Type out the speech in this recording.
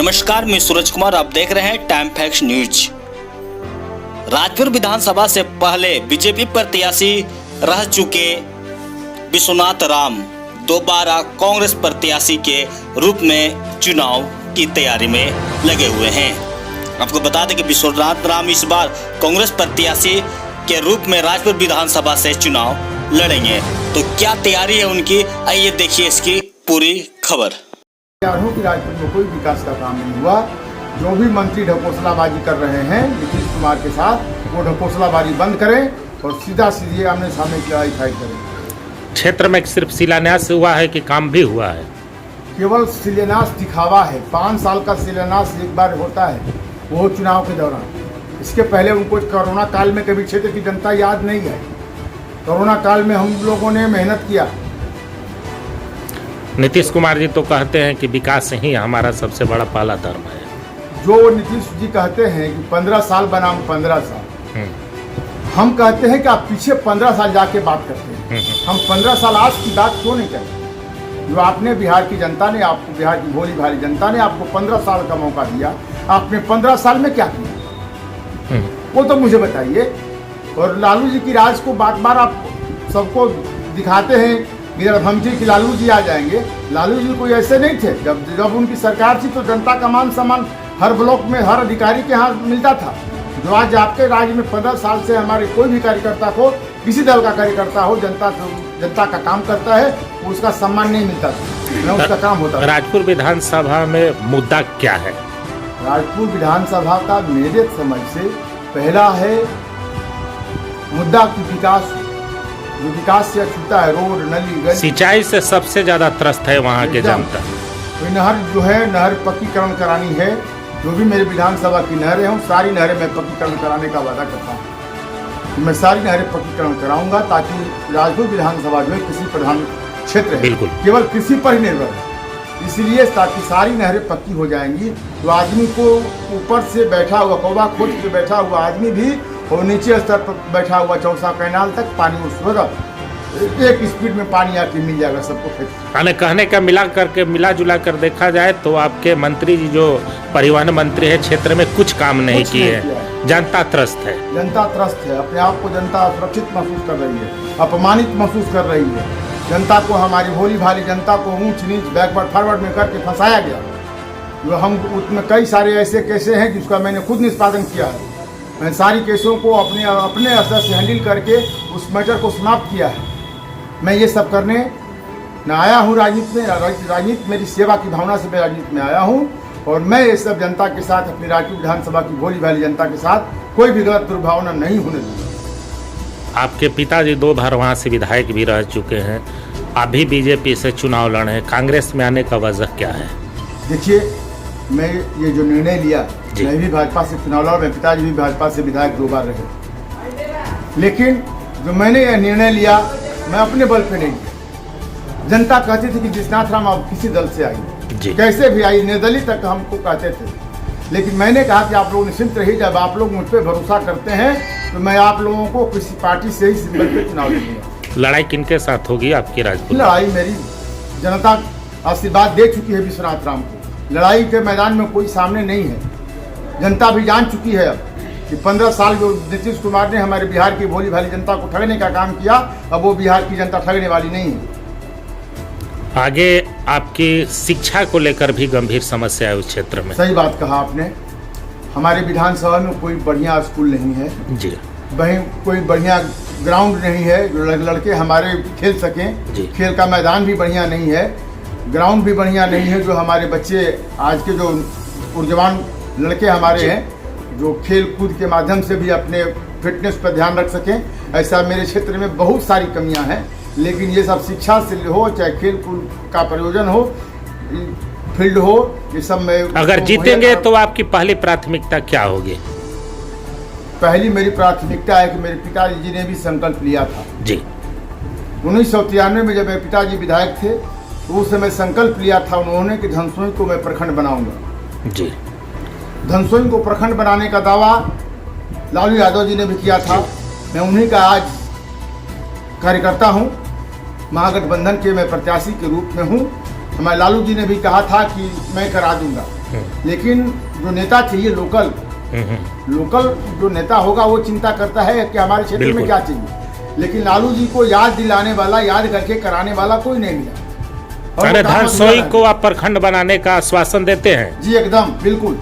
नमस्कार, मैं सूरज कुमार। आप देख रहे हैं टाइम फैक्ट्स न्यूज। राजपुर विधानसभा से पहले बीजेपी प्रत्याशी रह चुके विश्वनाथ राम दोबारा कांग्रेस प्रत्याशी के रूप में चुनाव की तैयारी में लगे हुए हैं। आपको बता दें कि विश्वनाथ राम इस बार कांग्रेस प्रत्याशी के रूप में राजपुर विधानसभा से चुनाव लड़ेंगे। तो क्या तैयारी है उनकी, आइए देखिए इसकी पूरी खबर। कि राजपुर में कोई विकास का काम नहीं हुआ। जो भी मंत्री ढकोसलाबाजी कर रहे हैं नीतीश कुमार के साथ, वो ढकोसलाबाजी बंद करें और सीधा सीधे आमने सामने की लड़ाई फाइट करें। क्षेत्र में सिर्फ शिलान्यास हुआ है कि काम भी हुआ है? केवल शिलान्यास दिखावा है। 5 साल का शिलान्यास एक बार होता है, वो चुनाव के दौरान। इसके पहले उनको कोरोना काल में कभी क्षेत्र की जनता याद नहीं है। कोरोना काल में हम लोगों ने मेहनत किया। नीतीश कुमार जी तो कहते हैं कि विकास ही हमारा सबसे बड़ा पहला धर्म है। जो नीतीश जी कहते हैं कि 15 साल बनाम 15 साल, हम कहते हैं कि आप पीछे 15 साल जाके बात करते हैं। हम 15 साल आज की बात क्यों नहीं करते? जो आपने बिहार की जनता ने आपको, बिहार की भोली भाली जनता ने आपको 15 साल का मौका दिया, आपने 15 साल में क्या किया वो तो मुझे बताइए। और लालू जी की राज को बार बार आप सबको दिखाते हैं धमकी कि लालू जी आ जाएंगे। लालू जी कोई ऐसे नहीं थे। जब उनकी सरकार थी तो जनता का मान सम्मान हर ब्लॉक में हर अधिकारी के यहाँ मिलता था। जो आज आपके राज्य में 15 साल से हमारे कोई भी कार्यकर्ता को, किसी दल का कार्यकर्ता हो, जनता का काम करता है, उसका सम्मान नहीं मिलता था, न उसका काम होता। राजपुर विधानसभा में मुद्दा क्या है? राजपुर विधानसभा का मेरे समझ से पहला है मुद्दा की विकास। जो विकास से छूटा है, रोड, नली, गली, सिंचाई से सबसे ज्यादा त्रस्त है वहाँ के जनता। तो नहर जो है, नहर पक्कीकरण करानी है। जो भी मेरे विधानसभा की नहरें हों, सारी नहरें मैं पक्कीकरण कराने का वादा करता हूँ। मैं सारी नहरें पक्कीकरण कराऊंगा ताकि राजपुर विधानसभा जो है कृषि प्रधान क्षेत्र है, बिल्कुल केवल कृषि पर ही निर्भर है। इसलिए ताकि सारी नहरें पक्की हो जाएंगी तो आदमी को ऊपर से बैठा हुआ, कौवा खोद के बैठा हुआ आदमी भी और नीचे स्तर पर बैठा हुआ चौसा कैनाल तक पानी उस एक स्पीड में पानी आके मिल जाएगा सबको। कहने का मिला जुला कर देखा जाए तो आपके मंत्री जी जो परिवहन मंत्री है क्षेत्र में कुछ काम नहीं किए हैं। जनता त्रस्त है। जनता त्रस्त है। अपने आप को जनता सुरक्षित महसूस कर रही है, अपमानित महसूस कर रही है। जनता को, हमारी भोली भाली जनता को ऊंच नीच बैकवर्ड फॉरवर्ड में करके फंसाया गया। जो हम उसमें कई सारे ऐसे केसें हैं जिसका मैंने खुद निष्पादन किया है। मैंने सारी केसों को अपने असर से हैंडल करके उस मैटर को समाप्त किया है। मैं ये सब करने न आया हूँ राजनीति में। राजनीति मेरी सेवा की भावना से मैं राजनीति में आया हूँ और मैं ये सब जनता के साथ, अपनी राजपुर विधानसभा की भोली भाली जनता के साथ कोई भी गलत दुर्भावना नहीं होने दूंगा। आपके पिताजी 2 बार वहाँ से विधायक भी रह चुके हैं, अभी बीजेपी से चुनाव लड़े, कांग्रेस में आने का वजह क्या है? देखिए, मैं ये जो निर्णय लिया, मैं भी भाजपा से चुनाव लड़ा, मेरे पिताजी भी भाजपा से विधायक 2 बार रहे। लेकिन जो मैंने यह निर्णय लिया, मैं अपने बल पे नहीं लिया। जनता कहती थी कि विश्वनाथ राम आप किसी दल से आई, कैसे भी आई, निर्दलीय तक हमको कहते थे। लेकिन मैंने कहा कि आप लोग निश्चिंत रहिए, जब आप लोग मुझ पर भरोसा करते हैं तो मैं आप लोगों को किसी पार्टी से ही सिंबल पे चुनाव लड़ूंगा। लड़ाई किनके साथ होगी आपकी राजपुर? लड़ाई मेरी जनता आशीर्वाद दे चुकी है विश्वनाथ राम को। लड़ाई के मैदान में कोई सामने नहीं है। जनता भी जान चुकी है अब कि 15 साल जो नीतीश कुमार ने हमारे बिहार की भोली भाली जनता को ठगने का काम किया, अब वो बिहार की जनता ठगने वाली नहीं है। आगे आपकी शिक्षा को लेकर भी गंभीर समस्या है उस क्षेत्र में। सही बात कहा आपने। हमारे विधानसभा में कोई बढ़िया स्कूल नहीं है जी, वहीं कोई बढ़िया ग्राउंड नहीं है जो लड़के हमारे खेल सकें। खेल का मैदान भी बढ़िया नहीं है, ग्राउंड भी बढ़िया नहीं है जो हमारे बच्चे, आज के जो ऊर्जवान लड़के हमारे हैं, जो खेल कूद के माध्यम से भी अपने फिटनेस पर ध्यान रख सकें। ऐसा मेरे क्षेत्र में बहुत सारी कमियां हैं। लेकिन ये सब शिक्षा से हो, चाहे खेल कूद का प्रयोजन हो, फील्ड हो, ये सब मैं, अगर जीतेंगे तो आपकी पहली प्राथमिकता क्या होगी? पहली मेरी प्राथमिकता है कि मेरे पिताजी जी ने भी संकल्प लिया था जी। 1993 में जब मेरे पिताजी विधायक थे तो उस समय संकल्प लिया था उन्होंने कि धनसोई को मैं प्रखंड बनाऊंगा जी। धनसोई को प्रखंड बनाने का दावा लालू यादव जी ने भी किया था। मैं उन्हीं का आज कार्यकर्ता हूं। महागठबंधन के मैं प्रत्याशी के रूप में हूं। हमारे लालू जी ने भी कहा था कि मैं करा दूंगा, लेकिन जो नेता चाहिए लोकल जो नेता होगा वो चिंता करता है कि हमारे क्षेत्र में क्या चाहिए, लेकिन लालू जी को याद दिलाने वाला, याद करके कराने वाला कोई नहीं मिला। अरे धरसोई को आप प्रखंड बनाने का आश्वासन देते हैं? जी एकदम बिल्कुल।